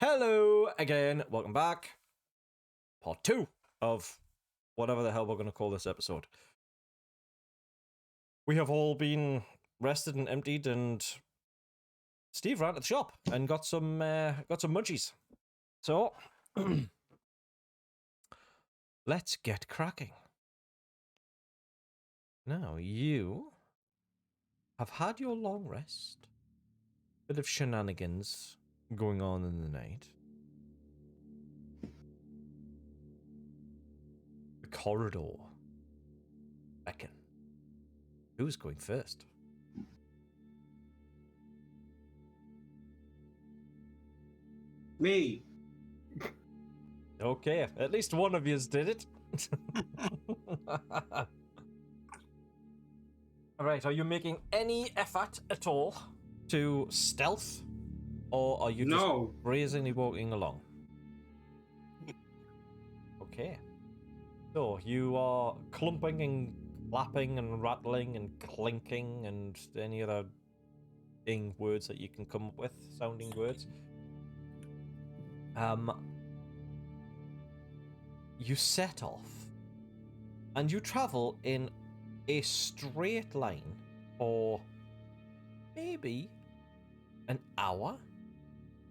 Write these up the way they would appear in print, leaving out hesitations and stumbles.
Hello again, welcome back. Part 2 of whatever the hell we're going to call this episode. We have all been rested and emptied, and Steve ran to the shop and got some munchies. So let's get cracking. Now you have had your long rest, bit of shenanigans going on in the night. The corridor beckon. Who's going first? Me. Okay, at least one of yous did it. Alright, are you making any effort at all to stealth? Or are you just brazenly walking along? Okay. So, you are clumping and clapping and rattling and clinking and any other words that you can come up with, sounding words. You set off and you travel in a straight line for maybe an hour,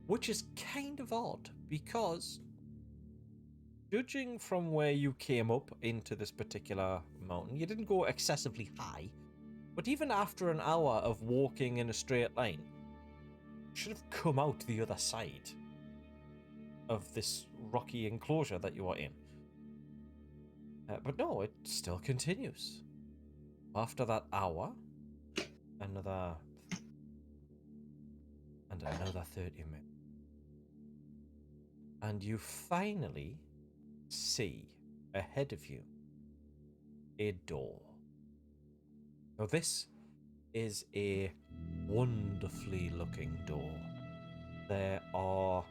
which is kind of odd because judging from where you came up into this particular mountain, you didn't go excessively high, but even after an hour of walking in a straight line, you should have come out the other side of this rocky enclosure that you are in. But no, it still continues. After that hour, another 30 minutes. And you finally see ahead of you a door. Now this is a wonderfully looking door. There are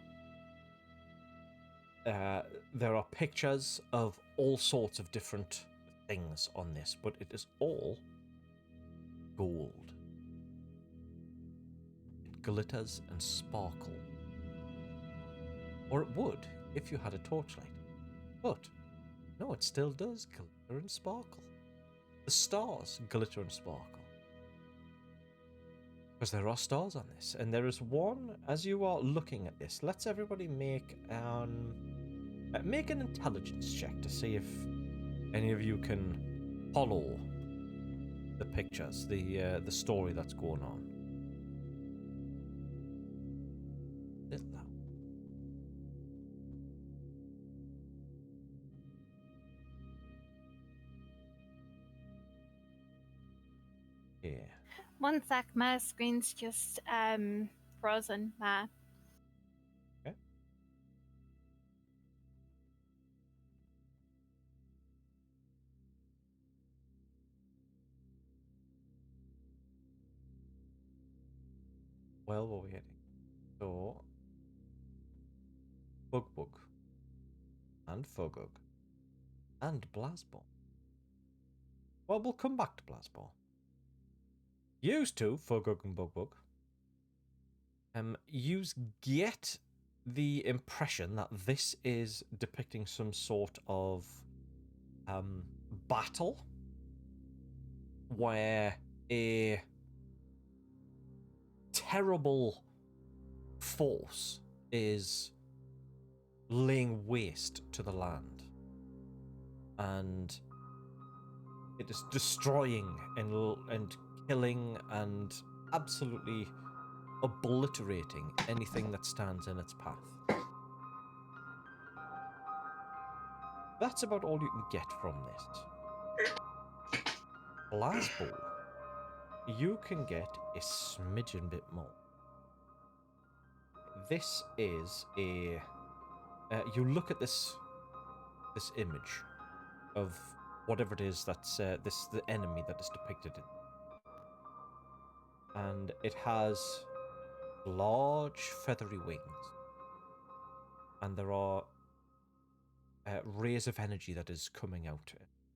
pictures of all sorts of different things on this, but it is all gold. It glitters and sparkles. Or it would if you had a torchlight. But no, it still does glitter and sparkle. The stars glitter and sparkle. Because there are stars on this. And there is one, as you are looking at this, let's everybody make an intelligence check to see if any of you can follow the pictures, the story that's going on. Yeah. One sec, my screen's just frozen. Okay. Well, what are we hitting? So, Bug and Fogug and Blasball. Well, we'll come back to Blasball. Used to Fogug and Bug. You get the impression that this is depicting some sort of battle where a terrible force is laying waste to the land, and it is destroying and killing and absolutely obliterating anything that stands in its path. That's about all you can get from this. Blasball, you can get a smidgen bit more. This is a... you look at this image of whatever it is that's the enemy that is depicted in, and it has large feathery wings, and there are rays of energy that is coming out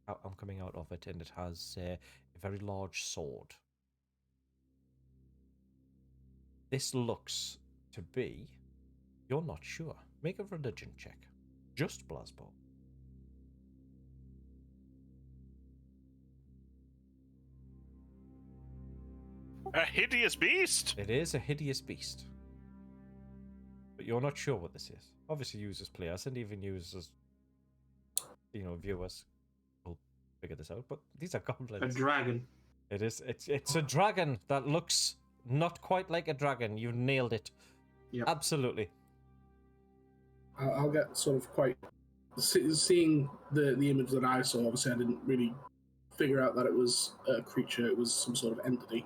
of it, and it has a very large sword. This looks to be You're not sure. Make a religion check. Just Blasbo. A hideous beast? It is a hideous beast. But you're not sure what this is. Obviously, you as players and even you as, viewers will figure this out. But these are goblins. A dragon. It is. It's a dragon that looks not quite like a dragon. You nailed it. Yep. Absolutely. I'll get sort of quite... Seeing the image that I saw, obviously I didn't really figure out that it was a creature. It was some sort of entity.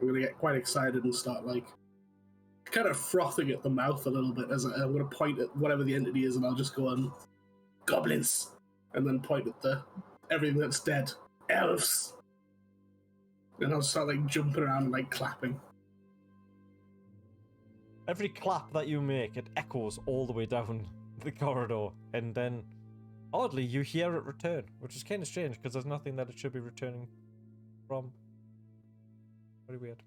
I'm going to get quite excited and start, kind of frothing at the mouth a little bit as I'm going to point at whatever the entity is, and I'll just go on, goblins, and then point at everything that's dead. Elves! And I'll start, jumping around and, clapping. Every clap that you make, it echoes all the way down the corridor, and then, oddly, you hear it return, which is kind of strange, because there's nothing that it should be returning from. Very weird.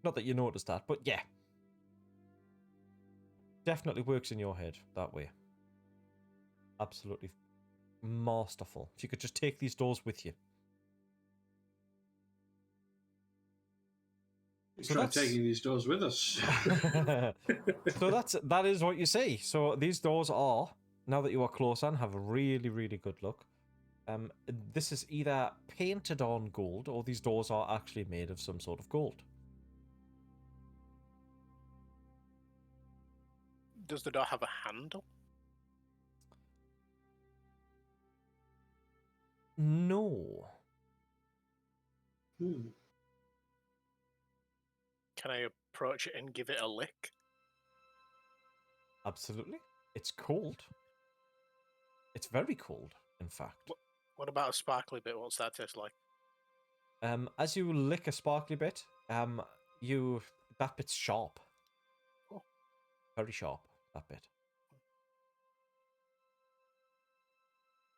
Not that you noticed that, but yeah. Definitely works in your head that way. Absolutely masterful. If you could just take these doors with you. So try taking these doors with us. So that is what you see. So these doors are, now that you are close on, have a really, really good look. This is either painted on gold, or these doors are actually made of some sort of gold. Does the door have a handle? No. Hmm. Can I approach it and give it a lick? Absolutely. It's cold. It's very cold, in fact. What about a sparkly bit? What's that taste like? As you lick a sparkly bit, that bit's sharp. Oh. Very sharp, that bit.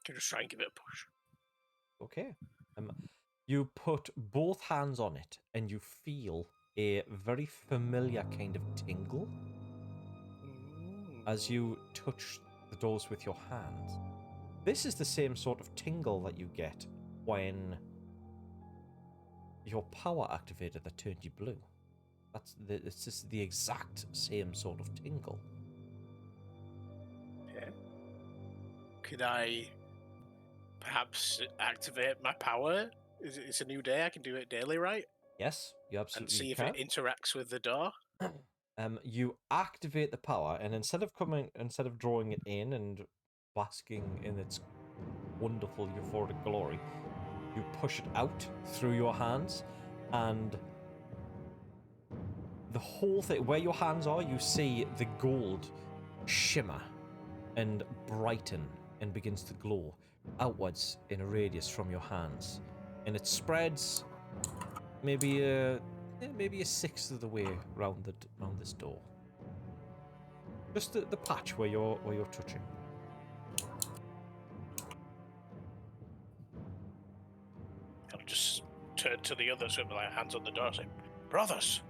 Can you just try and give it a push? Okay. You put both hands on it, and you feel a very familiar kind of tingle as you touch the doors with your hands. This is the same sort of tingle that you get when your power activated that turned you blue. It's just the exact same sort of tingle. Yeah. Could I perhaps activate my power? It's a new day. I can do it daily, right? Yes, you absolutely And see if can. it interacts with the door. You activate the power, and instead of drawing it in and basking in its wonderful euphoric glory, you push it out through your hands, and the whole thing, where your hands are, you see the gold shimmer and brighten and begins to glow outwards in a radius from your hands, and it spreads maybe a sixth of the way round this door. Just the patch where you're touching. I'll just turn to the others with my hands on the door and say, brothers,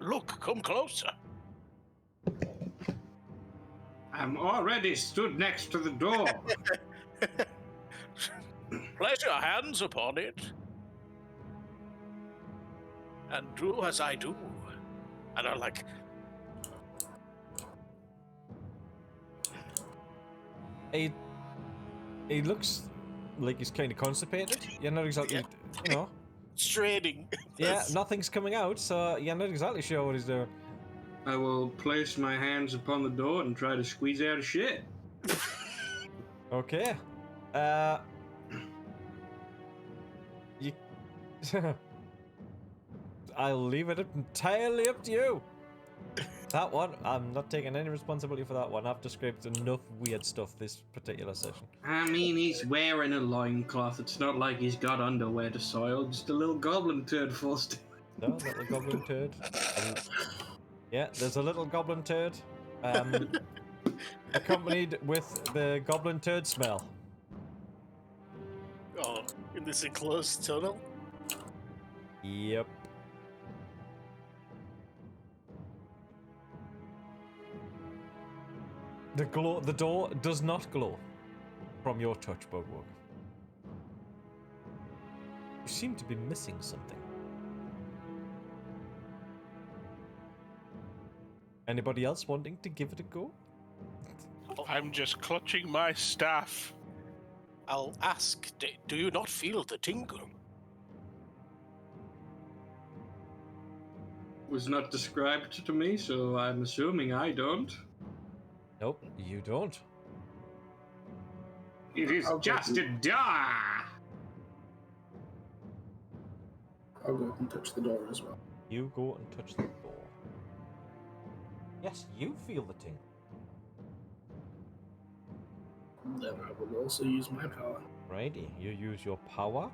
look, come closer. I'm already stood next to the door. Place your hands upon it. And do as I do. And I'm like, He looks like he's kind of constipated. You're not exactly, straining. Yeah, nothing's coming out, so you're not exactly sure what he's doing. I will place my hands upon the door and try to squeeze out a shit. Okay. You. I'll leave it entirely up to you. That one, I'm not taking any responsibility for that one. I've described enough weird stuff this particular session. I mean, he's wearing a loincloth. It's not like he's got underwear to soil. Just a little goblin turd forced. No, little goblin turd. Yeah, there's a little goblin turd. Accompanied with the goblin turd smell. Oh, in this enclosed tunnel? Yep. The door does not glow from your touch, Bugwug. You seem to be missing something. Anybody else wanting to give it a go? I'm just clutching my staff. I'll ask, do you not feel the tingle? Was not described to me, so I'm assuming I don't. Nope, you don't. It is just a door. I'll go up and touch the door as well. You go and touch the door. Yes, you feel the tingle. Then I will also use my power. Righty, you use your power.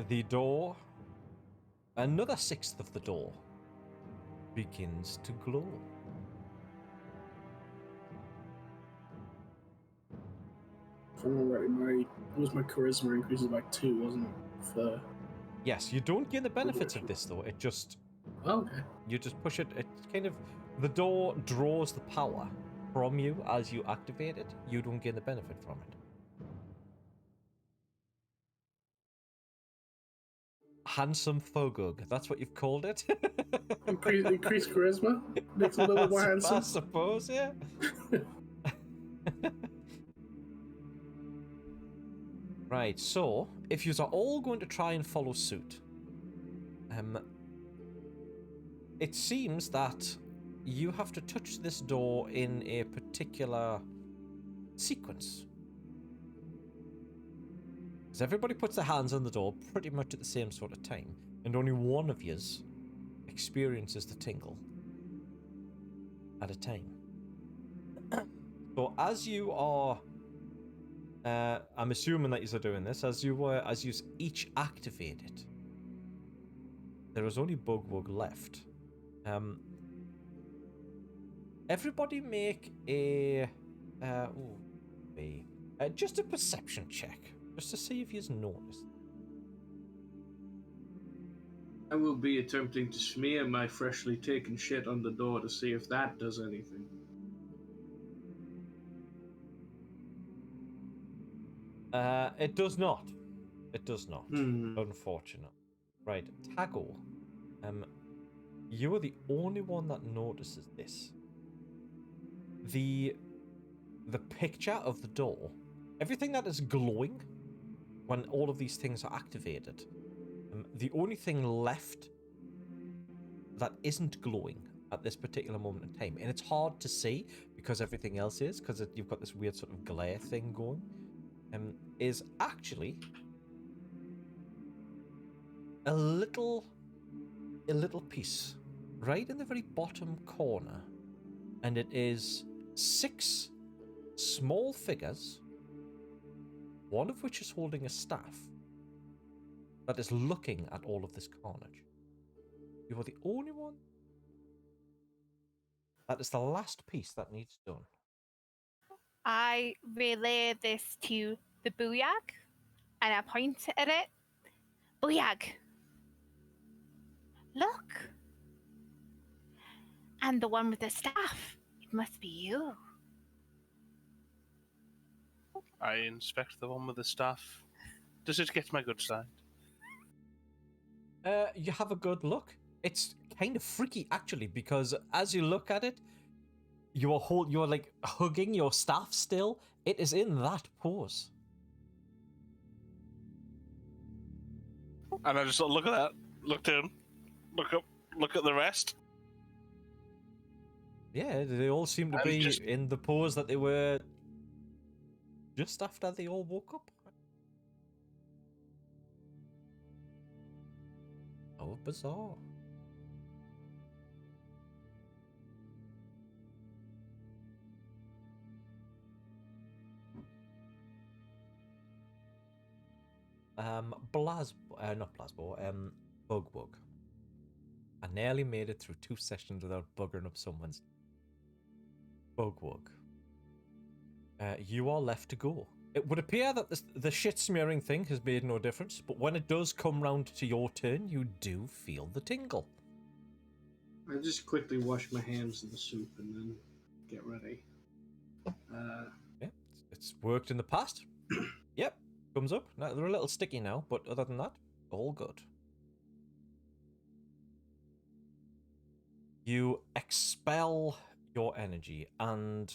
The door, another sixth of the door, begins to glow. If I'm already, my charisma increases by 2, wasn't it? For... Yes, you don't gain the benefits of this though. It just, okay. you just push it. It's kind of, the door draws the power from you as you activate it. You don't gain the benefit from it. Handsome Fogug, that's what you've called it. Increase charisma? Makes it a little more handsome? I suppose, yeah. Right, so, if you are all going to try and follow suit, it seems that you have to touch this door in a particular sequence. Because everybody puts their hands on the door pretty much at the same sort of time, and only one of yous experiences the tingle at a time. So as you are, I'm assuming that you're doing this, as you each activate it, there is only Bugwug left. Everybody make just a perception check, just to see if you've noticed. I will be attempting to smear my freshly taken shit on the door to see if that does anything. It does not. It does not. Hmm. Unfortunate. Right, Tago. You are the only one that notices this. The picture of the door, everything that is glowing when all of these things are activated, the only thing left that isn't glowing at this particular moment in time, and it's hard to see because everything else is, because you've got this weird sort of glare thing going, is actually a little piece right in the very bottom corner, and it is 6 small figures, one of which is holding a staff, that is looking at all of this carnage. You are the only one. That is the last piece that needs done. I relay this to the Booyag, and I point at it. Booyag, look. And the one with the staff. It must be you. I inspect the one with the staff. Does it get my good side? You have a good look. It's kind of freaky, actually, because as you look at it, you are like hugging your staff still. It is in that pose. And I just look at that, look down, look up, look at the rest. Yeah, they all seem to be in the pose that they were just after they all woke up. Oh, bizarre. Bugwug. I nearly made it through 2 sessions without buggering up someone's. Bugwug. You are left to go. It would appear that the shit smearing thing has made no difference, but when it does come round to your turn, you do feel the tingle. I just quickly wash my hands in the soup and then get ready. Yeah, it's worked in the past. Yep, comes up. Now, they're a little sticky now, but other than that, all good. You expel your energy, and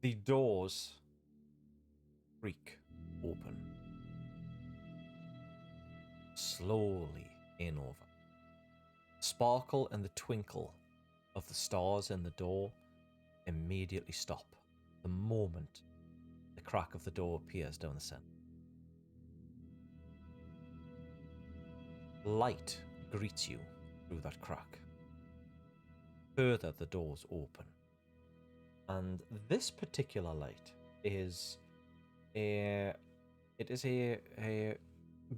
the doors creak open. Slowly in over. Sparkle and the twinkle of the stars in the door immediately stop the moment the crack of the door appears down the center. Light greets you through that crack. Further, the doors open. And this particular light is a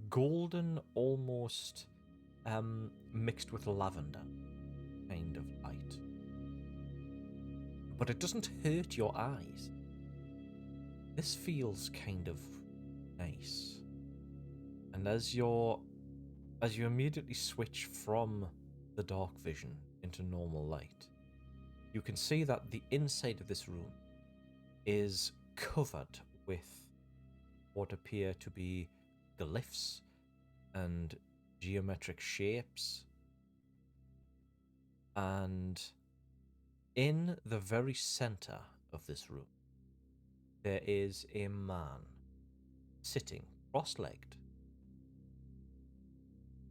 golden, almost mixed with lavender kind of light. But it doesn't hurt your eyes. This feels kind of nice. And as you immediately switch from the dark vision into normal light, you can see that the inside of this room is covered with what appear to be glyphs and geometric shapes. And in the very center of this room, there is a man sitting cross-legged.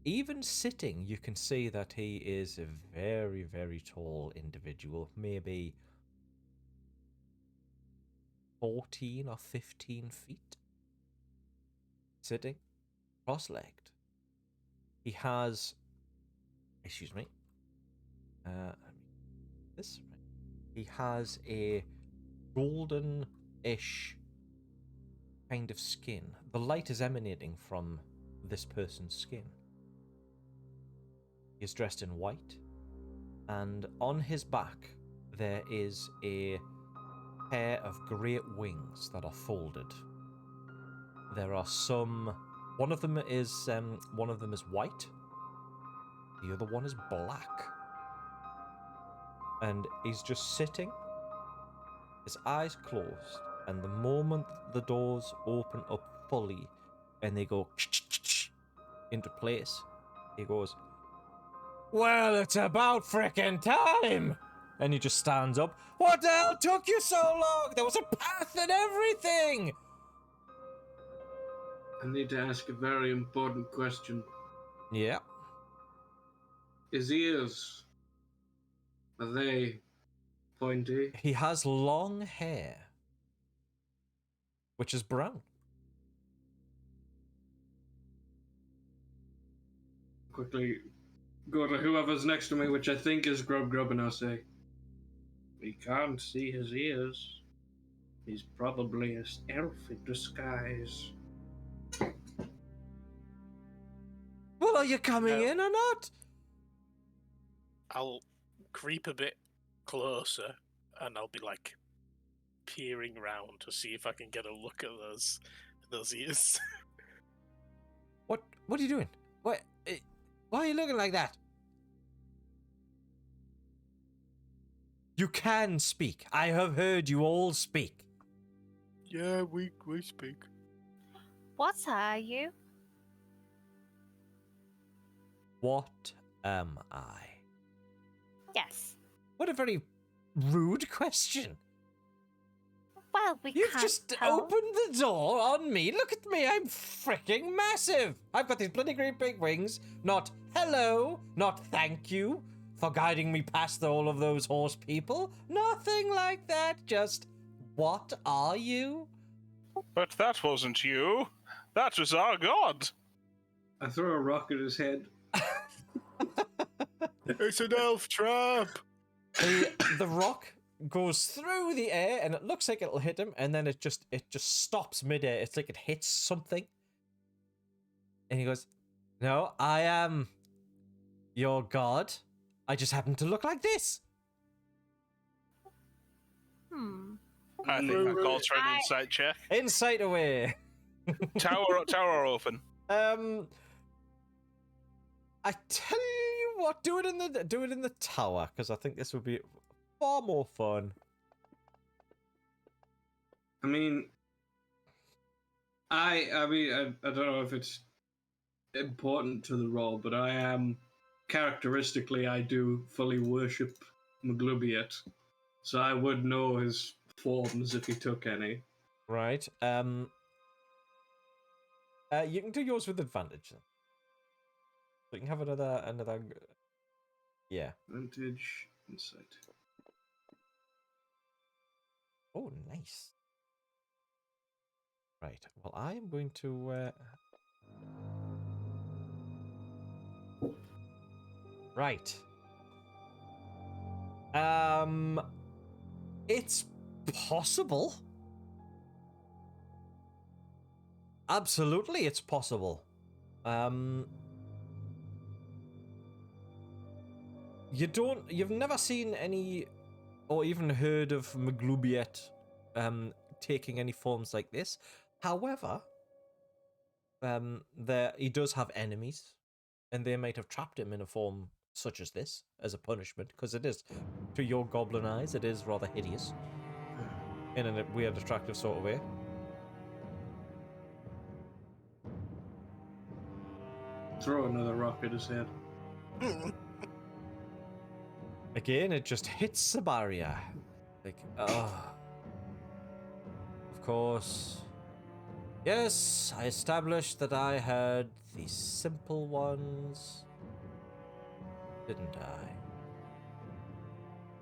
Even sitting, you can see that he is a very, very tall individual, maybe 14 or 15 feet. Sitting cross-legged. He has, excuse me, this. He has a golden-ish kind of skin. The light is emanating from this person's skin. He is dressed in white, and on his back there is a pair of great wings that are folded. There are some. One of them is white. The other one is black. And he's just sitting, his eyes closed, and the moment the doors open up fully and they go into place, he goes, "Well, it's about frickin' time!" And he just stands up. "What the hell took you so long? There was a path and everything!" I need to ask a very important question. Yeah. His ears, are they pointy? He has long hair, which is brown. Quickly go to whoever's next to me, which I think is Grub, and I'll say, "We can't see his ears. He's probably an elf in disguise." Well, are you coming in or not? I'll creep a bit closer, and I'll be like peering around to see if I can get a look at those ears. What are you doing? Why are you looking like that? You can speak. I have heard you all speak. Yeah, we speak. What are you? What am I? Yes. What a very rude question. Well, we You've can't just tell. opened the door on me. Look at me. I'm freaking massive. I've got these bloody great big wings. Not hello, not thank you for guiding me past all of those horse people. Nothing like that. Just, what are you? But that wasn't you. That was our god. I throw a rock at his head. It's an elf trap. The rock goes through the air and it looks like it'll hit him, and then it just stops midair. It's like it hits something. And he goes, "No, I am your god. I just happen to look like this." I think that calls for an insight check. Insight away. Tower open. I tell you what, do it in the tower, because I think this would be far more fun. I mean, I don't know if it's important to the role, but I am characteristically I do fully worship Maglubiet, so I would know his forms if he took any. Right. You can do yours with advantage. Then. So you can have another. Yeah. Advantage, insight. Oh, nice. Right. Well, I am going to. Right. It's possible. Absolutely, it's possible. You've never seen any, or even heard of Maglubiet, taking any forms like this. However, he does have enemies, and they might have trapped him in a form such as this as a punishment, because it is, to your goblin eyes, it is rather hideous in a weird, attractive sort of way. Throw another rock at his head. Again, it just hits the barrier. Like, of course. Yes, I established that I had the simple ones. Didn't I?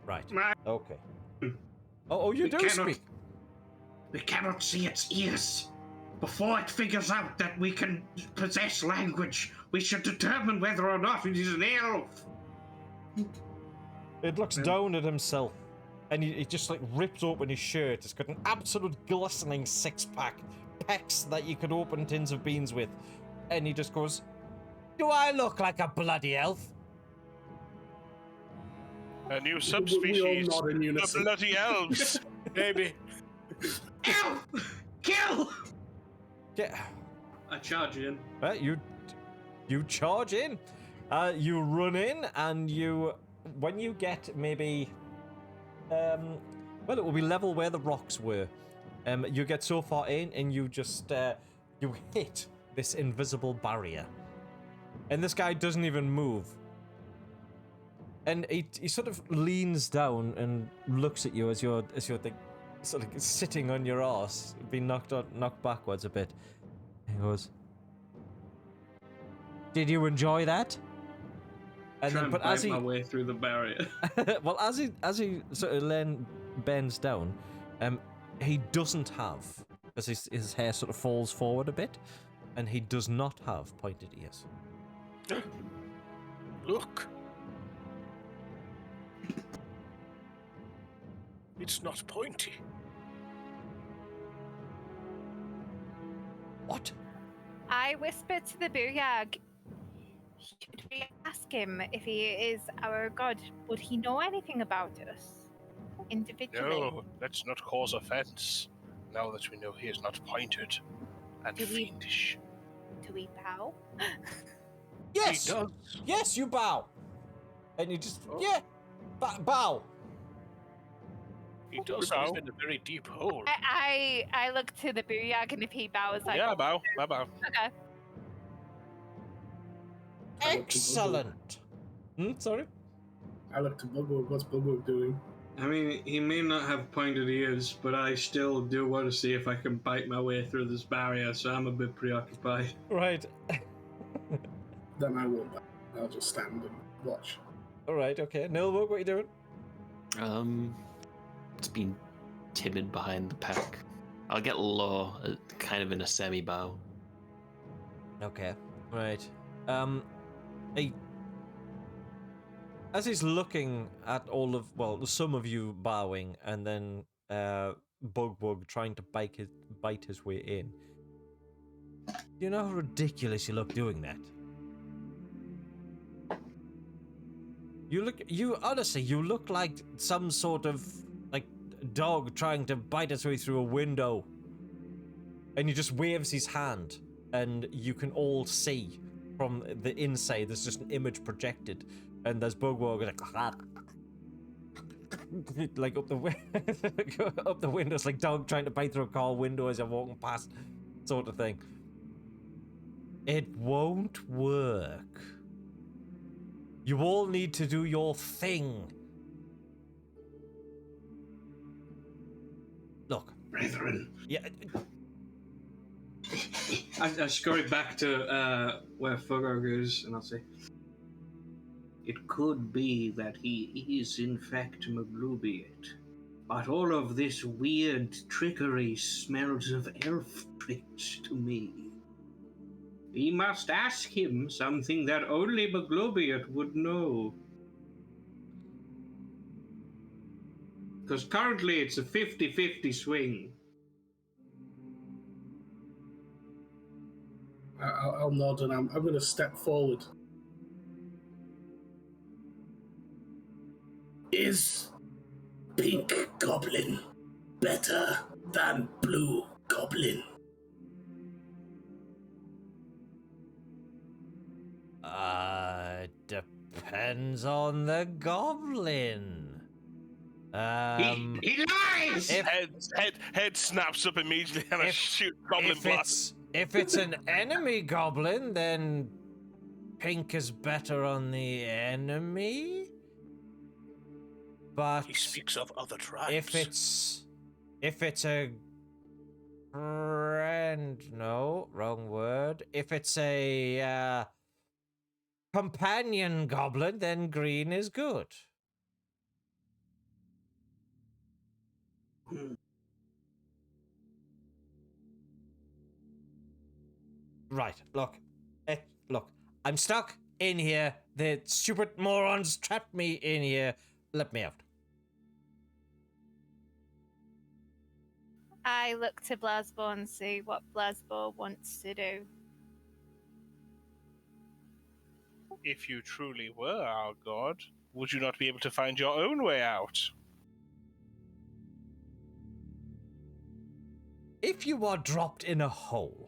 Right. Okay. Oh, you do speak. We cannot see its ears. Before it figures out that we can possess language, we should determine whether or not it is an elf. It looks down at himself, and he just like rips open his shirt. It's got an absolute glistening six-pack, pecs that you could open tins of beans with, and he just goes, "Do I look like a bloody elf?" A new We all subspecies. nod in The unison. bloody elves. Maybe. Elf! Kill! Yeah. I charge in. You charge in. You run in, and when you get maybe, well, it will be level where the rocks were. You get so far in, and you just you hit this invisible barrier, and this guy doesn't even move. And he sort of leans down and looks at you as you're like, sort of sitting on your arse, being knocked backwards a bit. He goes, "Did you enjoy that?" And Try then, and but bite as he, my way through the barrier. well, as he sort of bends down, he doesn't have, as his hair sort of falls forward a bit, and he does not have pointed ears. Look. It's not pointy. What? I whispered to the Booyag, should we ask him if he is our god? Would he know anything about us? Individually? No, let's not cause offense. Now that we know he is not pointed and Do we- fiendish. Do we bow? Yes. He does. Yes, you bow. And you just bow. He does bow. live in a very deep hole. I look to the Booyag, and if he bows, I Yeah, go, bow. I bow. okay. Excellent. Sorry. I look to Bugwug. What's Bugwug doing? I mean, he may not have pointed ears, but I still do want to see if I can bite my way through this barrier, so I'm a bit preoccupied. Right. Then I won't. I'll just stand and watch. All right. Okay. Nilbog, what are you doing? It's been timid behind the pack. I'll get low, kind of in a semi-bow. Okay. Right. As he's looking at some of you bowing, and then Bugwug trying to bite his way in. Do you know how ridiculous you look doing that? You honestly look like some sort of like dog trying to bite its way through a window. And he just waves his hand, and you can all see from the inside. There's just an image projected, and there's Bugwug like, like up the up the windows, like dog trying to bite through a car window as you're walking past, sort of thing. It won't work. You all need to do your thing. Look, Brethren. yeah. I scurry back to where Fugger is, and I'll say, it could be that he is in fact Maglubiate, but all of this weird trickery smells of elf tricks to me. We must ask him something that only Maglubiate would know. Because currently it's a 50-50 swing. I'll nod and I'm going to step forward. Is pink goblin better than blue goblin? Depends on the goblin. He lies! Head snaps up immediately and I shoot goblin blast. If it's an enemy goblin, then pink is better on the enemy. But He speaks of other tribes. if it's a friend, no, wrong word. If it's a companion goblin, then green is good. Right, look, I'm stuck in here. The stupid morons trapped me in here. Let me out. I look to Blasbo and see what Blasbo wants to do. If you truly were our god, would you not be able to find your own way out? If you are dropped in a hole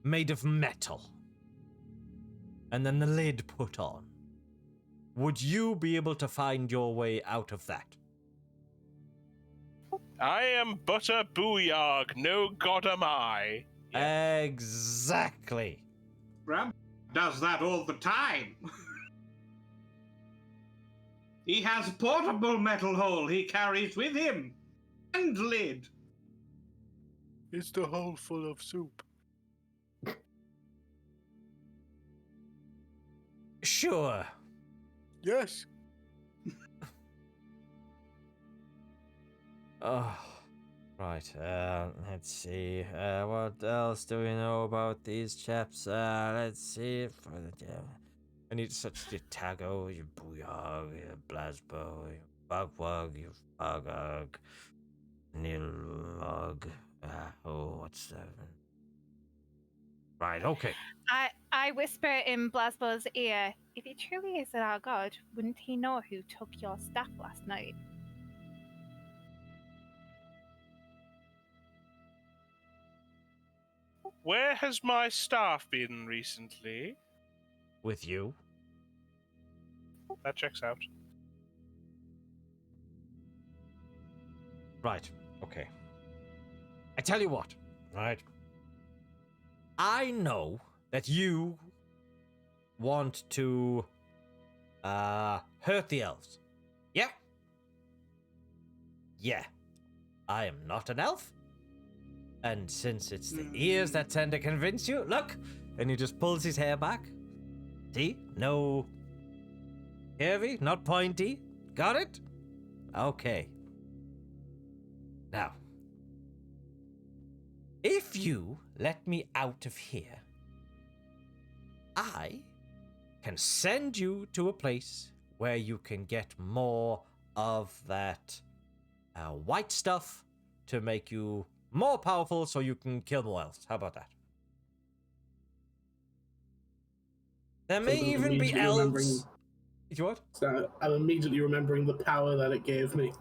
made of metal, and then the lid put on, would you be able to find your way out of that? I am but a booyarg, no god am I. Exactly. Ram does that all the time. He has a portable metal hole he carries with him. And lid. Is the hole full of soup? Sure. Yes. Oh, right. Let's see. What else do we know about these chaps? Let's see. I need such a Tago, you Booyog, you Blasbo, you Bugwug, you Bugug, Nilmug. What's that? Right, okay. I whisper in Blasbo's ear, if he truly is our god, wouldn't he know who took your staff last night? Where has my staff been recently? With you? That checks out. Right, okay. I tell you what, right? I know that you want to hurt the elves. Yeah? Yeah. I am not an elf. And since it's the ears that tend to convince you, look! And he just pulls his hair back. See? No curvy, not pointy. Got it? Okay. Now, if you let me out of here, I can send you to a place where you can get more of that white stuff to make you more powerful so you can kill more elves. How about that? There may even be elves. You what? So I'm immediately remembering the power that it gave me.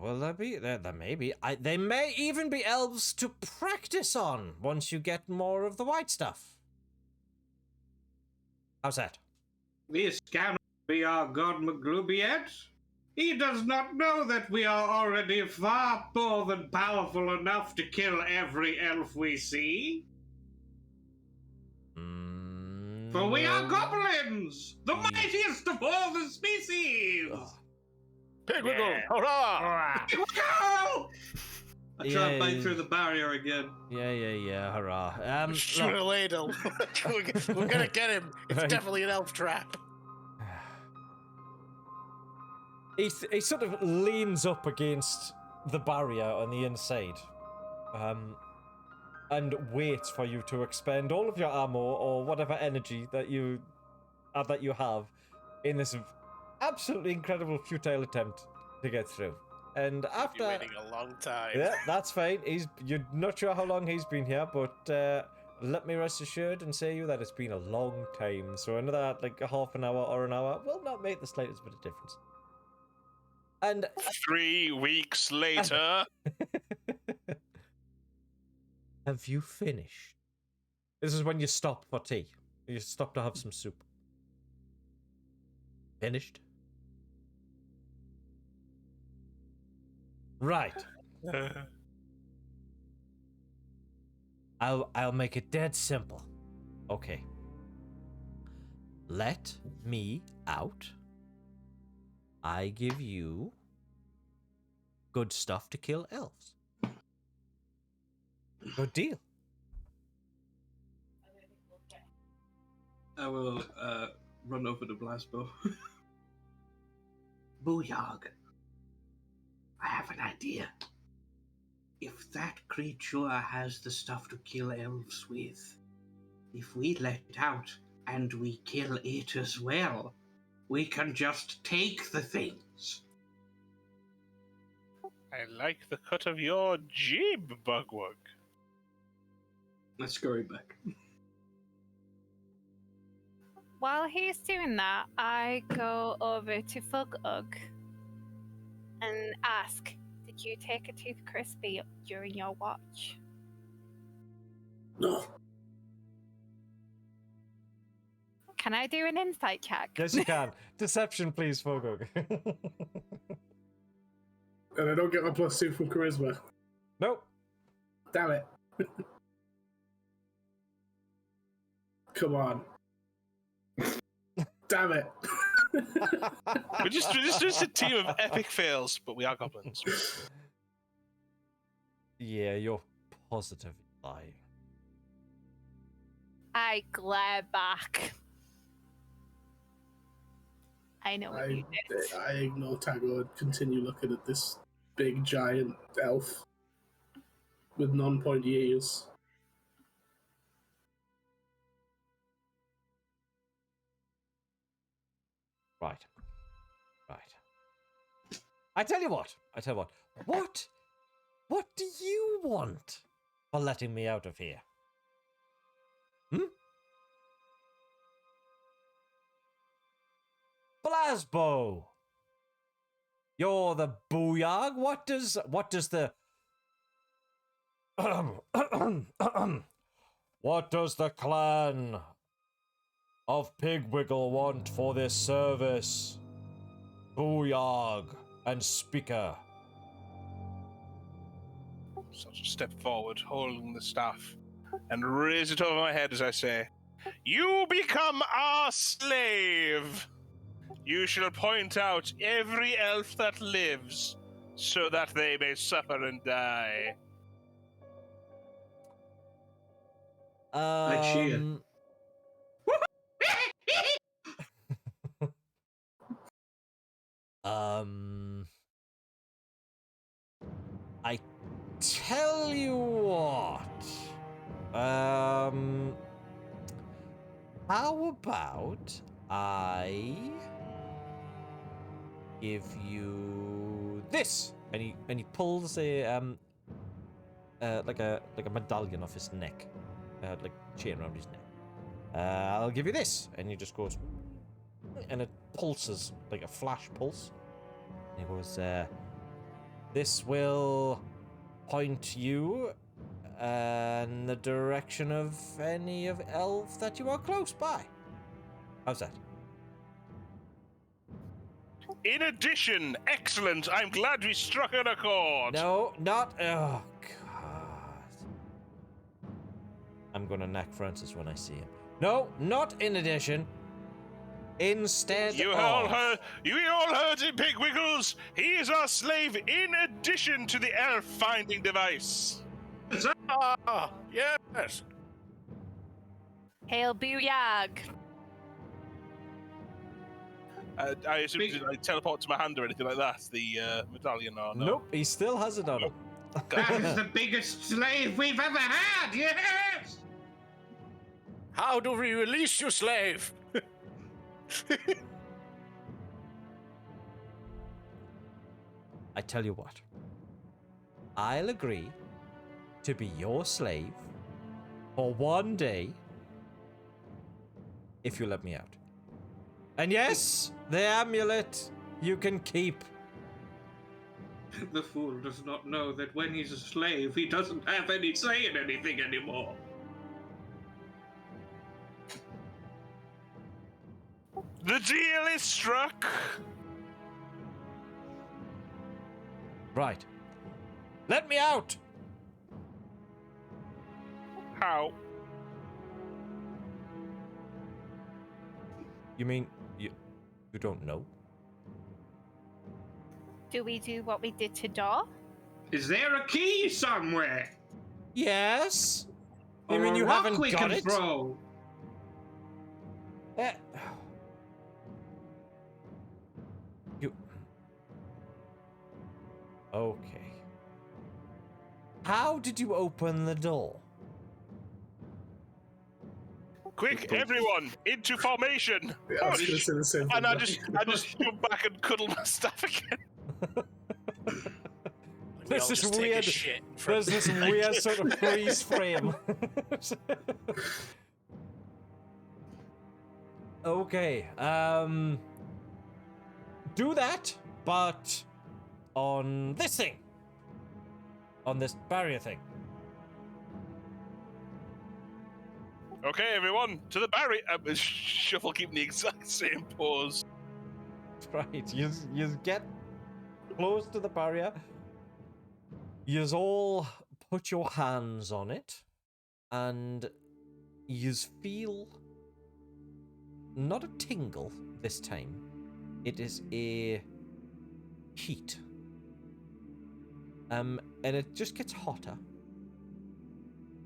Will there be? There may be. They may even be elves to practice on once you get more of the white stuff. How's that? This cannot be our god Maglubiet. He does not know that we are already far more than powerful enough to kill every elf we see. For we are goblins, the mightiest of all the species. Pigwiggle! Hurrah! Go! I try and Yeah. bite through the barrier again. Yeah, hurrah. Shoot look, a ladle. We're gonna get him. It's Right. definitely an elf trap. he sort of leans up against the barrier on the inside, and waits for you to expend all of your ammo or whatever energy that you have in this absolutely incredible futile attempt to get through. And You're after, waiting a long time. yeah, that's fine. You're not sure how long he's been here, but let me rest assured and say you that it's been a long time. So another like a half an hour or an hour will not make the slightest bit of difference. And 3 weeks later. have you finished? This is when you stop for tea. You stop to have some soup. Finished? Right. I'll make it dead simple. Okay. Let me out. I give you good stuff to kill elves. Good deal. I will run over to Blasbo. Booyog. I have an idea. If that creature has the stuff to kill elves with, if we let it out and we kill it as well, we can just take the things. I like the cut of your jib, Bugwug. I scurry back. While he's doing that, I go over to Fugug and ask, did you take a tooth crispy during your watch? No. Can I do an insight check? Yes, you can. Deception, please, Fogog. And I don't get my +2 from charisma. Nope. Damn it. Come on. Damn it. We're just a team of epic fails, but we are goblins. Yeah, you're positive lying. I glare back. I know what you did. I ignore Tago and continue looking at this big giant elf with non-pointy ears. Right. I tell you what. What do you want for letting me out of here? Blasbo! You're the booyog? What does the... What does the clan of Pigwiggle want for this service? Booyog and speaker. So I'll step forward, holding the staff, and raise it over my head as I say, "You become our slave! You shall point out every elf that lives, so that they may suffer and die." I cheer. I tell you what. How about I give you this? And he pulls a like a medallion off his neck, like chain around his neck. I'll give you this, and he just goes, and it pulses like a flash pulse. And he goes, this will point you in the direction of any of elf that you are close by. How's that? In addition, excellent. I'm glad we struck an accord. No, not. Oh, God. I'm gonna knack Francis when I see him. No, not in addition. Instead You of... all heard it, Pigwiggles. He is our slave in addition to the elf finding device. Ah, yes. Hail Booyag! I assume did I teleport to my hand or anything like that? The medallion or no? Nope, he still has it on him. That is the biggest slave we've ever had, yes! How do we release you, slave? I tell you what. I'll agree to be your slave for 1 day if you let me out. And yes, the amulet you can keep. The fool does not know that when he's a slave, he doesn't have any say in anything anymore. The deal is struck. Right. Let me out! How? You mean you don't know? Do we do what we did to Daw? Is there a key somewhere? Yes? You Or mean a you rock haven't we got can it? throw? You... Okay. How did you open the door? Quick, everyone, into formation! Yeah, I was going to say the same thing. And I just jump back and cuddle my staff again. This I'll is just take a weird. shit There's this weird sort of freeze frame. Okay, do that, but on this thing. On this barrier thing. Okay, everyone, to the barrier. Shuffle, keeping the exact same pose. Right, you get close to the barrier. You all put your hands on it, and you feel not a tingle this time. It is a heat. And it just gets hotter.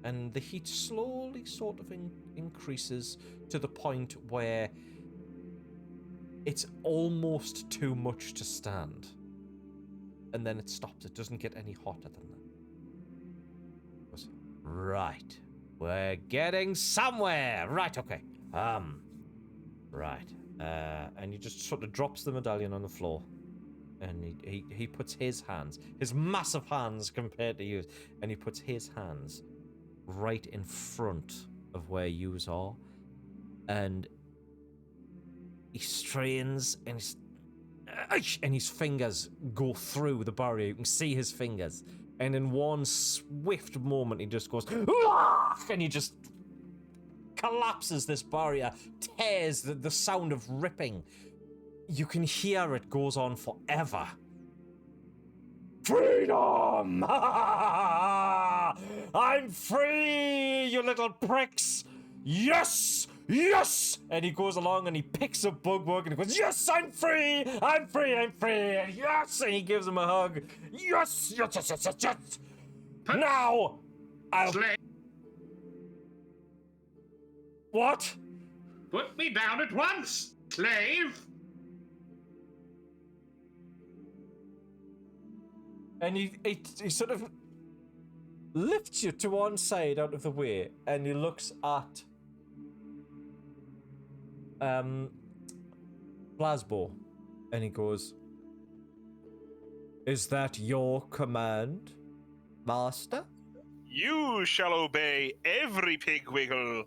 And the heat slowly sort of increases to the point where it's almost too much to stand. And then it stops. It doesn't get any hotter than that. It goes, right. We're getting somewhere. Right, okay. Right. And he just sort of drops the medallion on the floor. And he puts his hands, his massive hands compared to yours, and he puts his hands right in front of where yous are. And he strains and his fingers go through the barrier. You can see his fingers. And in one swift moment, he just goes, and he just collapses this barrier, tears the sound of ripping. You can hear it goes on forever. Freedom! I'm free, you little pricks! Yes! Yes! And he goes along and he picks up Bugwug and he goes, yes, I'm free! I'm free, I'm free! And yes! And he gives him a hug. Yes! Yes, yes, yes, yes, yes! Now! I'll... Slave, What? put me down at once, slave! And he sort of lifts you to one side out of the way, and he looks at Blasbo, and he goes, is that your command, master? You shall obey every Pigwiggle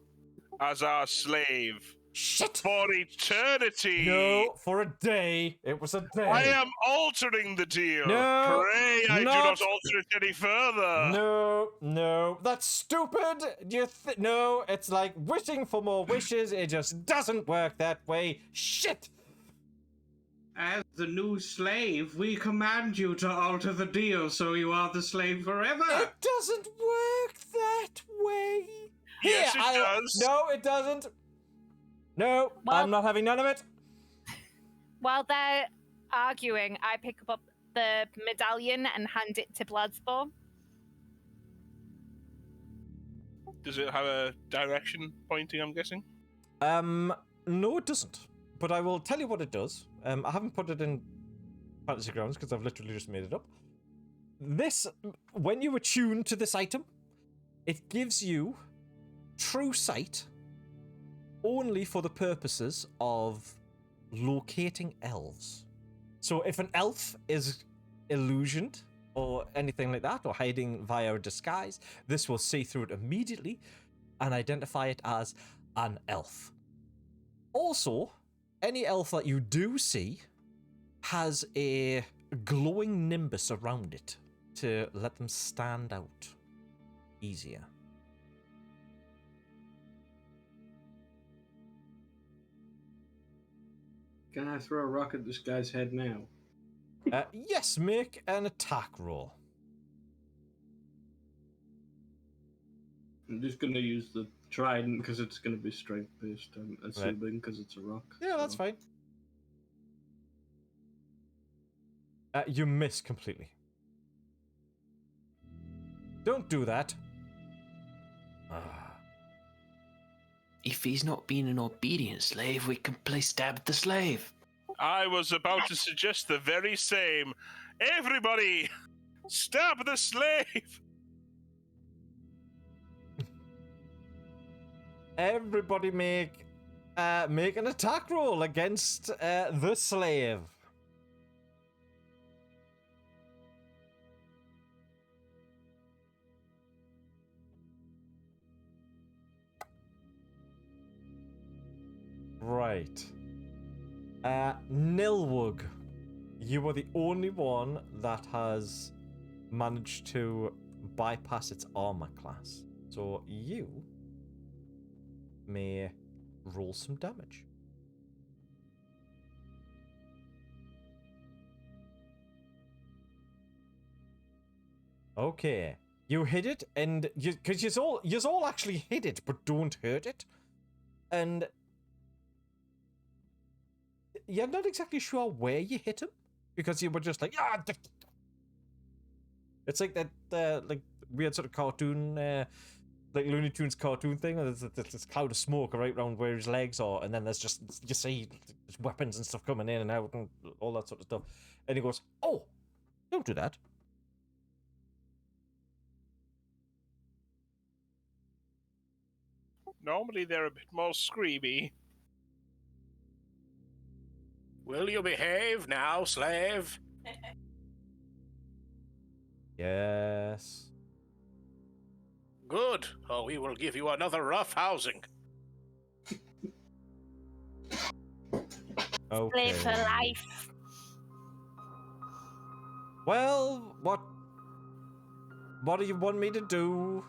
as our slave. Shit! For eternity! No, for a day. It was a day. I am altering the deal. No, Pray I do not alter it any further. No, that's stupid. No, it's like wishing for more wishes. It just doesn't work that way. Shit. As the new slave, we command you to alter the deal so you are the slave forever. It doesn't work that way. Yes, it does. No, it doesn't. No, Well- I'm not having none of it. While they're arguing, I pick up the medallion and hand it to Bloodspawn. Does it have a direction pointing, I'm guessing? No, it doesn't. But I will tell you what it does. I haven't put it in Fantasy Grounds because I've literally just made it up. This, when you attune to this item, it gives you true sight only for the purposes of locating elves. So if an elf is illusioned or anything like that, or hiding via a disguise, this will see through it immediately and identify it as an elf. Also, any elf that you do see has a glowing nimbus around it to let them stand out easier. Can I throw a rock at this guy's head now? Yes, make an attack roll. I'm just gonna use the trident because it's gonna be strength based. I'm assuming because it's a rock. Yeah, that's fine. You miss completely. Don't do that. If he's not being an obedient slave, we can play stab the slave. I was about to suggest the very same. Everybody, stab the slave! Everybody make an attack roll against the slave. Right. Nilwug, you are the only one that has managed to bypass its armor class. So you may roll some damage. Okay. You hit it, and because you all actually hit it, but don't hurt it. And you're not exactly sure where you hit him, because you were just like, ah! It's like that like weird sort of cartoon, like Looney Tunes cartoon thing. There's this cloud of smoke right around where his legs are, and then there's just, you see there's weapons and stuff coming in and out and all that sort of stuff. And he goes, oh, don't do that. Normally they're a bit more screamy. Will you behave now, slave? Yes. Good, or we will give you another rough housing. Okay. Live for life. Well, what do you want me to do?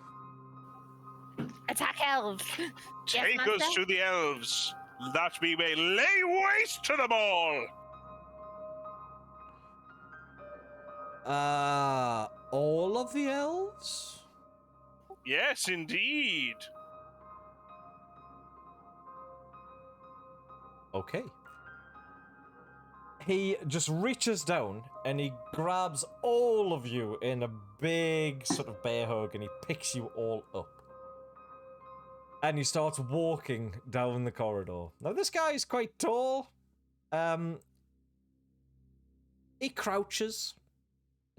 Attack elves. Yes, Take us master? to the elves, that we may lay waste to them all! All of the elves? Yes, indeed. Okay. He just reaches down and he grabs all of you in a big sort of bear hug and he picks you all up. And he starts walking down the corridor. Now this guy is quite tall. He crouches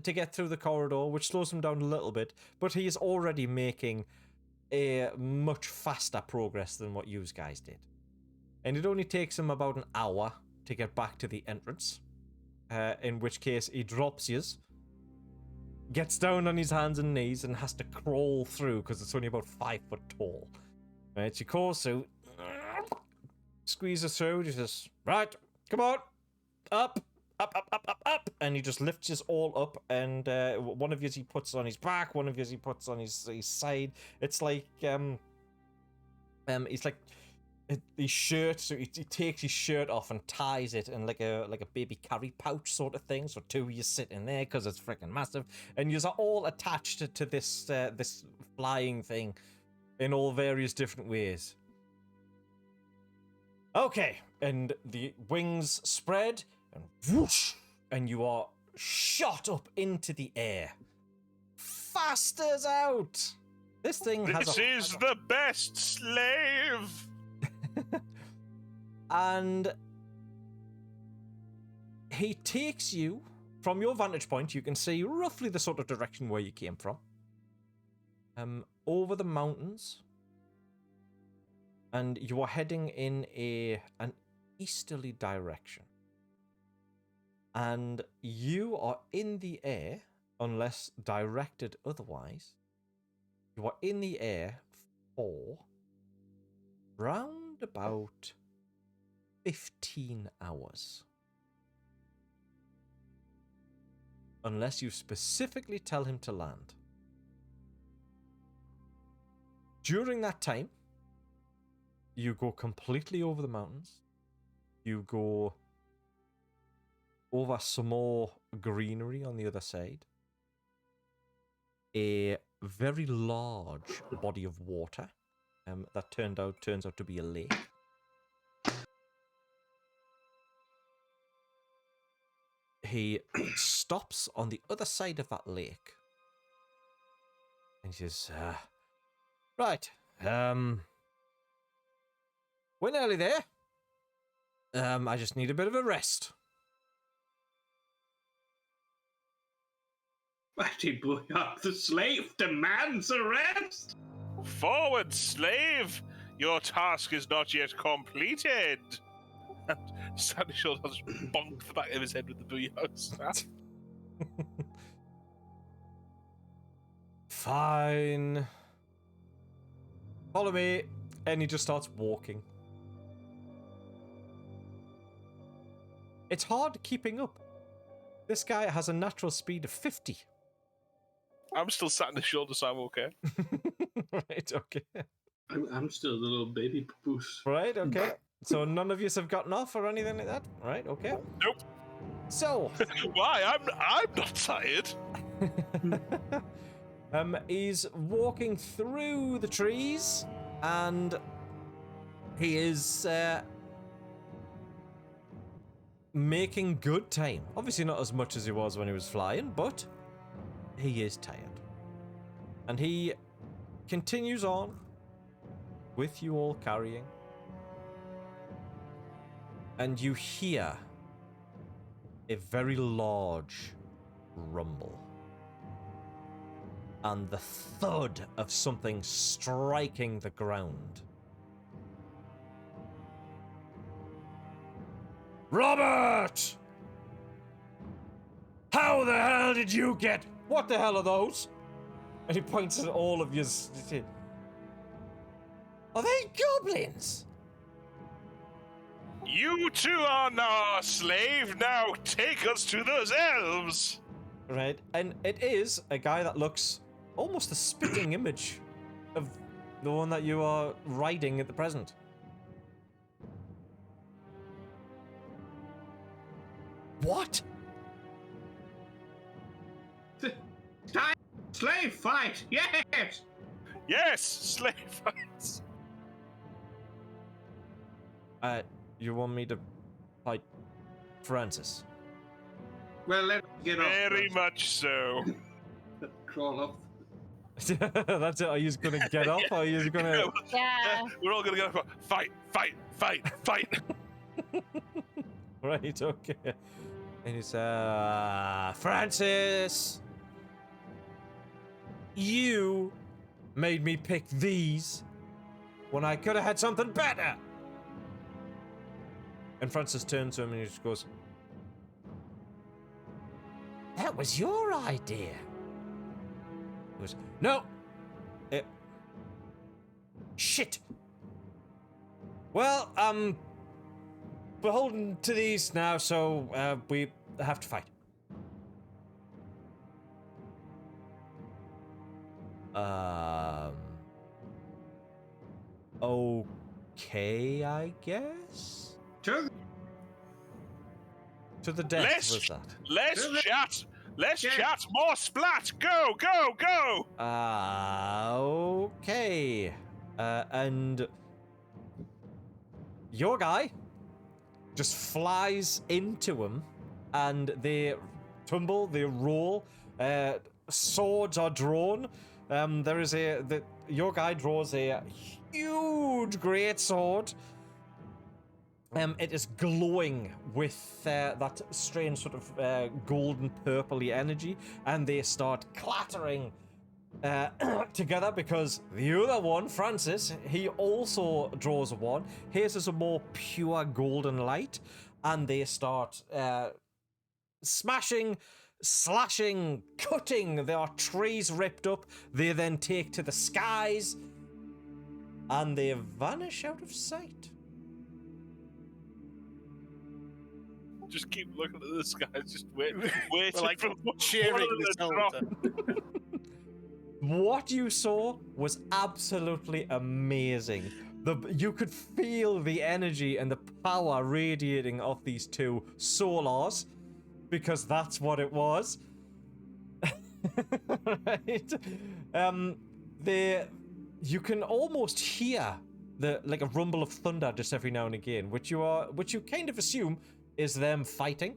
to get through the corridor, which slows him down a little bit, but he is already making a much faster progress than what you guys did. And it only takes him about an hour to get back to the entrance, in which case he drops yous, gets down on his hands and knees, and has to crawl through because it's only about 5 foot tall. Right, she calls out, squeezes through. He says, right, come on, up, and he just lifts us all up, and one of you he puts on his back, one of you he puts on his side. It's like he's like his shirt, so he takes his shirt off and ties it in like a baby carry pouch sort of thing. So two of you sit in there because it's freaking massive, and you are all attached to this this flying thing in all various different ways. Okay, and the wings spread, and whoosh, and you are shot up into the air. Fast as out! This thing has This is the best, slave! And he takes you, from your vantage point, you can see roughly the sort of direction where you came from. Over the mountains. And you are heading in an easterly direction. And you are in the air, unless directed otherwise. You are in the air for round about 15 hours. Unless you specifically tell him to land. During that time, you go completely over the mountains. You go over some more greenery on the other side. A very large body of water that turns out to be a lake. He stops on the other side of that lake. And he says, right, we're nearly there. I just need a bit of a rest. Mighty Booyah, the slave demands a rest! Forward, slave! Your task is not yet completed! And Sandy Shoulder just bonked the back of his head with the booyah staff. Fine. Follow me. And he just starts walking. It's hard keeping up. This guy has a natural speed of 50. I'm still sat on his shoulder, so I'm okay. Right, okay. I'm still a little baby papoose. Right, okay. So none of you have gotten off or anything like that? Right, okay. Nope. So. Why? I'm not tired. He's walking through the trees, and he is making good time. Obviously not as much as he was when he was flying, but he is tired. And he continues on with you all carrying. And you hear a very large rumble. And the thud of something striking the ground. Robert! How the hell did you get... What the hell are those? And he points at all of you. Are they goblins? You two are now a slave. Now take us to those elves. Right, and it is a guy that looks almost a spitting image of the one that you are riding at the present. What? Time slave fight, yes! Yes, slave fights. You want me to fight Francis? Well, let's get off. Very much so. Crawl up. That's it. Are you gonna get up? Or are you gonna? Yeah. We're all gonna get up. Fight, fight, fight, fight. Right. Okay. And it's Francis. You made me pick these when I could have had something better. And Francis turns to him and he just goes, "That was your idea." He goes, "No. Shit. Well, beholden to these now, so we have to fight. Okay, I guess? To To the death, was that? Less Really? chat! Less Yeah. chat, more splat! Go, go, go! Okay. And your guy just flies into him, and they tumble, they roll. Swords are drawn. There is your guy draws a huge great sword. It is glowing with that strange sort of golden purpley energy, and they start clattering together because the other one, Francis, he also draws a one. His is a more pure golden light, and they start smashing, slashing, cutting. There are trees ripped up. They then take to the skies, and they vanish out of sight. Just keep looking at the sky, just waiting We're like for cheering one of this them to whole drop. time. What you saw was absolutely amazing. You could feel the energy and the power radiating off these two solars, because that's what it was. Right? You can almost hear like a rumble of thunder just every now and again, which you kind of assume is them fighting.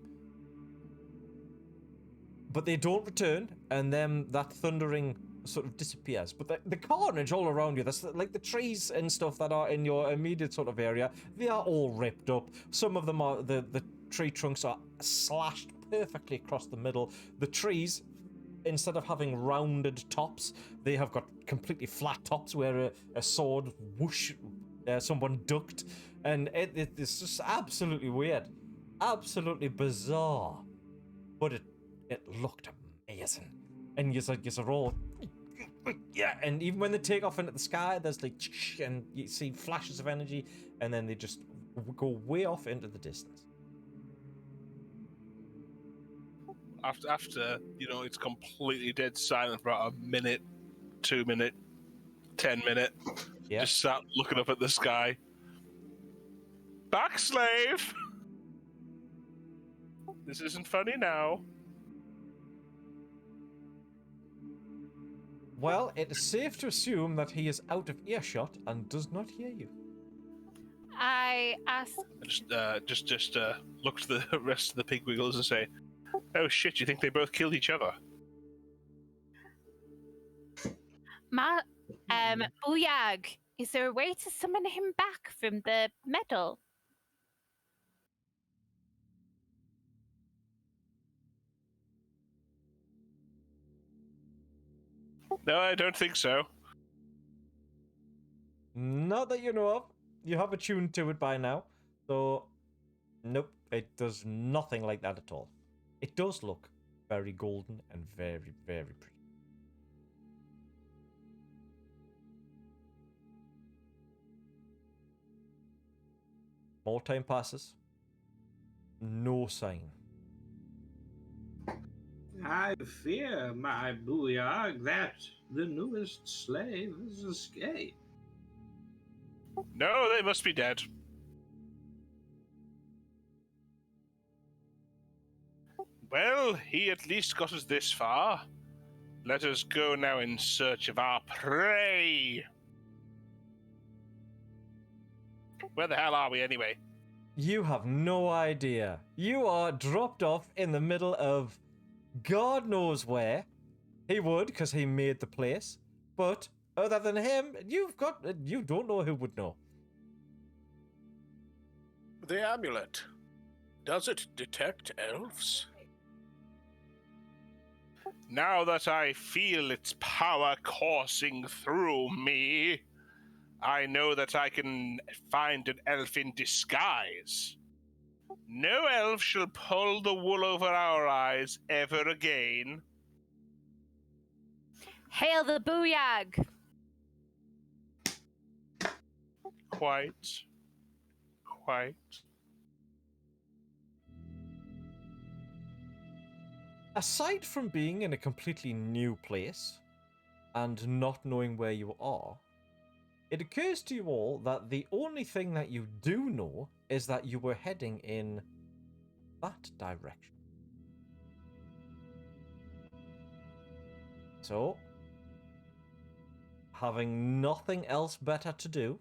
But they don't return, and then that thundering sort of disappears. But the carnage all around you, that's like the trees and stuff that are in your immediate sort of area, they are all ripped up. Some of them are, the tree trunks are slashed perfectly across the middle. The trees, instead of having rounded tops, they have got completely flat tops where a sword whoosh, someone ducked, and it's just absolutely weird, absolutely bizarre, but it looked amazing. And you're all, yeah, and even when they take off into the sky, there's like, and you see flashes of energy, and then they just go way off into the distance. After it's completely dead silent for about a minute, 2 minute, 10 minute. Yeah. Just sat looking up at the sky. Back, slave! This isn't funny now. Well, it is safe to assume that he is out of earshot and does not hear you. I ask, I just look to the rest of the pig wiggles and say, "Oh shit! You think they both killed each other?" Booyag, is there a way to summon him back from the metal? No, I don't think so. Not that you know of. You have attuned to it by now. So, nope, it does nothing like that at all. It does look very golden and very, very pretty. More time passes. No sign. I fear, my booyah, that the newest slave has escaped. No, they must be dead. Well, he at least got us this far. Let us go now in search of our prey. Where the hell are we anyway? You have no idea. You are dropped off in the middle of God knows where. He would, because he made the place. But other than him, you don't know who would know. The amulet. Does it detect elves? Now that I feel its power coursing through me, I know that I can find an elf in disguise. No elf shall pull the wool over our eyes ever again. Hail the Booyag! Quite. aside from being in a completely new place and not knowing where you are, it occurs to you all that the only thing that you do know is that you were heading in that direction. So, having nothing else better to do,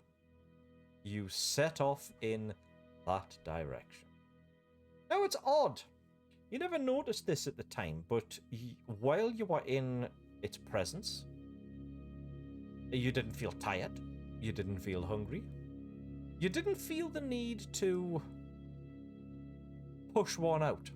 you set off in that direction. Now, it's odd. You never noticed this at the time, but while you were in its presence, you didn't feel tired. You didn't feel hungry. You didn't feel the need to push one out.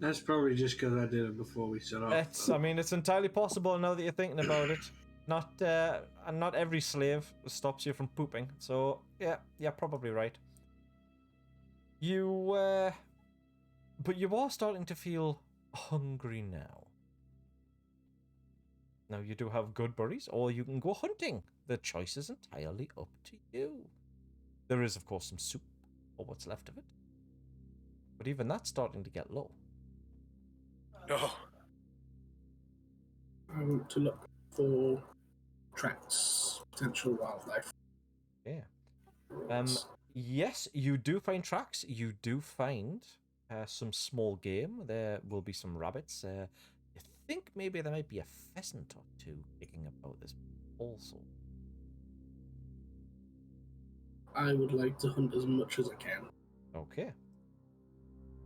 That's probably just because I did it before we set off. It's entirely possible now that you're thinking about it. Not every slave stops you from pooping. So, yeah, you're probably right. But you are starting to feel hungry now. Now, you do have good berries, or you can go hunting. The choice is entirely up to you. There is, of course, some soup, or what's left of it. But even that's starting to get low. Oh, I want to look for tracks, potential wildlife. Yeah. Yes, you do find tracks. You do find some small game. There will be some rabbits. I think maybe there might be a pheasant or two kicking about this also. I would like to hunt as much as I can. Okay.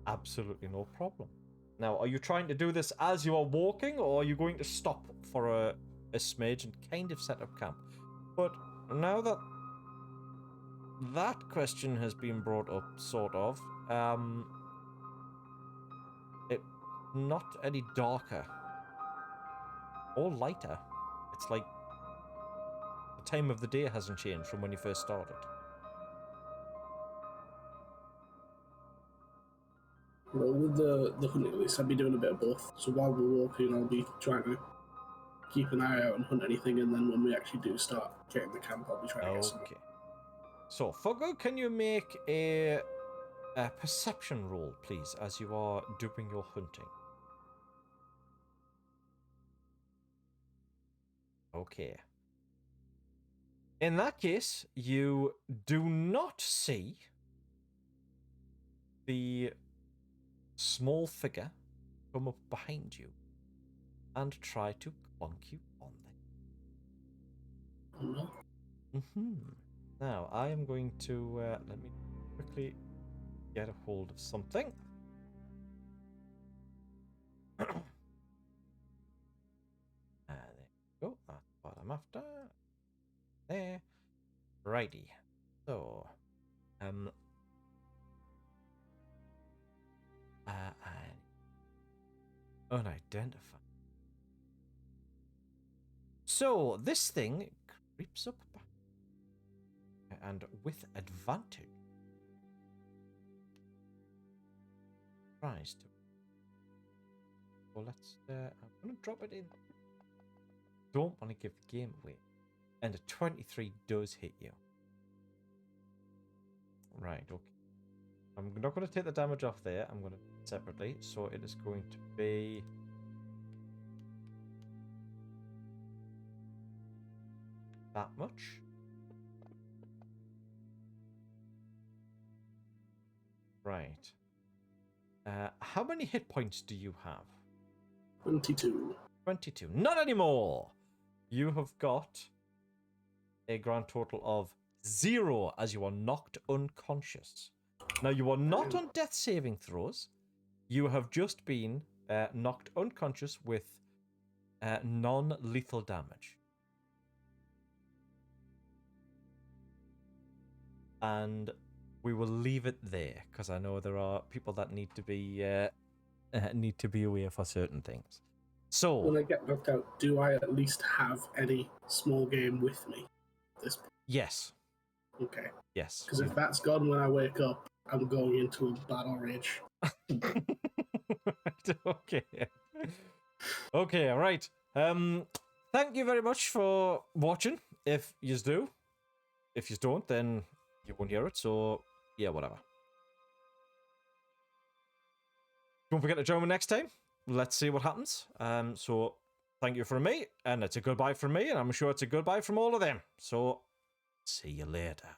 Absolutely no problem. Now, are you trying to do this as you are walking, or are you going to stop for a smidge and kind of set up camp? But now that that question has been brought up, sort of, it's not any darker or lighter. It's like the time of the day hasn't changed from when you first started. Well, with the hunting list, I'll be doing a bit of both. So while we're walking, I'll be trying to keep an eye out and hunt anything, and then when we actually do start getting the camp, I'll be trying to get some. Okay. So, Fuggo, can you make a perception roll, please, as you are doing your hunting? Okay. In that case, you do not see the small figure come up behind you and try to clunk you on Oh no. them. Now, I am going to, let me quickly get a hold of something. There we go, that's what I'm after. There. Righty. So, unidentified. So, this thing creeps up back. And with advantage, tries to. Well, let's. I'm gonna drop it in. Don't want to give the game away, and a 23 does hit you. Right. Okay. I'm not going to take the damage off there. I'm going to separately. So it is going to be. That much. Right. How many hit points do you have? 22. 22. Not anymore! You have got a grand total of 0 as you are knocked unconscious. Now, you are not on death saving throws. You have just been knocked unconscious with non-lethal damage. And we will leave it there, because I know there are people that need to be aware for certain things. So, When I get knocked out, do I at least have any small game with me? At this point? yes. Okay. Yes. Because if that's gone when I wake up, I'm going into a battle rage. Okay. Okay, right. Thank you very much for watching. If you do. If you don't, then you won't hear it, so yeah, whatever. Don't forget to join me next time. Let's see what happens. So thank you from me, and it's a goodbye from me, and I'm sure it's a goodbye from all of them. So see you later.